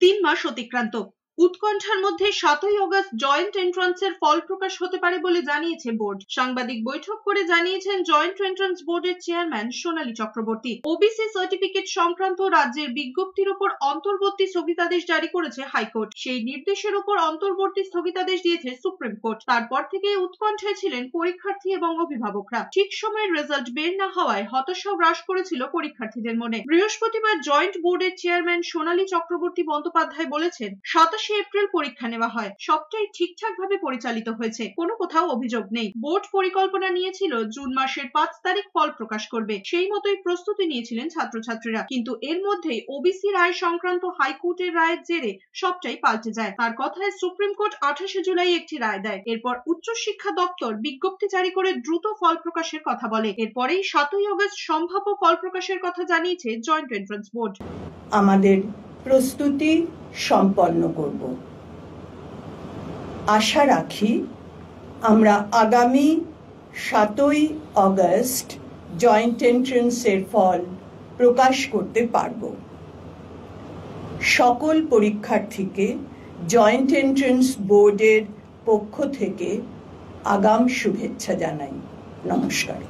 3 মাস অতিক্রান্ত। উৎকণ্ঠার মধ্যে 7ই August joint এন্ট্রান্সের ফল প্রকাশ হতে পারে বলে জানিয়েছে বোর্ড। সাংবাদিক বৈঠক করে জানিয়েছেন জয়েন্ট এন্ট্রান্স বোর্ডের চেয়ারম্যান সোনালী চক্রবর্তী। ওবিসি সার্টিফিকেট সংক্রান্ত রাজ্যের বিজ্ঞপ্তির উপর অন্তর্বর্তী স্থগিতাদেশ জারি করেছে হাইকোর্ট। সেই নির্দেশের উপর অন্তর্বর্তী স্থগিতাদেশ দিয়েছে সুপ্রিম কোর্ট। তারপর থেকে উৎকণ্ঠায় ছিলেন পরীক্ষার্থী এবং অভিভাবকরা। ঠিক সময়ের রেজাল্ট বের না হওয়ায় হতাশা গ্রাস করেছিল পরীক্ষার্থীদের মনে। বৃহস্পতিবার জয়েন্ট বোর্ডের চেয়ারম্যান সোনালী চক্রবর্তী বন্দ্যোপাধ্যায় বলেছেন, 27 এপ্রিল পরীক্ষা নেওয়া হয়, সবটাই ঠিকঠাক ভাবে পরিচালিত হয়েছে, কোনো কোথাও অভিযোগ নেই। বোর্ড পরিকল্পনা নিয়েছিল জুন মাসের 5 তারিখ ফল প্রকাশ করবে, সেই মতোই প্রস্তুতি নিয়েছিলেন ছাত্রছাত্রীরা। কিন্তু এর মধ্যেই ওবিসি রায় সংক্রান্ত হাইকোর্টের রায়ের জেরে সবটাই পাল্টে যায়। তার কথায় সুপ্রিম কোর্ট 28 জুলাই একটি রায় দেয়। এরপর উচ্চশিক্ষা দপ্তর বিজ্ঞপ্তি জারি করে দ্রুত ফল প্রকাশের কথা বলে। এরপরেই 7ই অগস্ট সম্ভাব্য ফল প্রকাশের কথা জানিয়েছে জয়েন্ট এন্ট্রান্স বোর্ড। আমাদের প্রস্তুতি সম্পন্ন করব। আশা রাখি আমরা আগামী 7ই অগস্ট জয়েন্ট এন্ট্রান্সের ফল প্রকাশ করতে পারব। সকল পরীক্ষার্থীকে জয়েন্ট এন্ট্রান্স বোর্ডের পক্ষ থেকে আগাম শুভেচ্ছা জানাই। নমস্কার।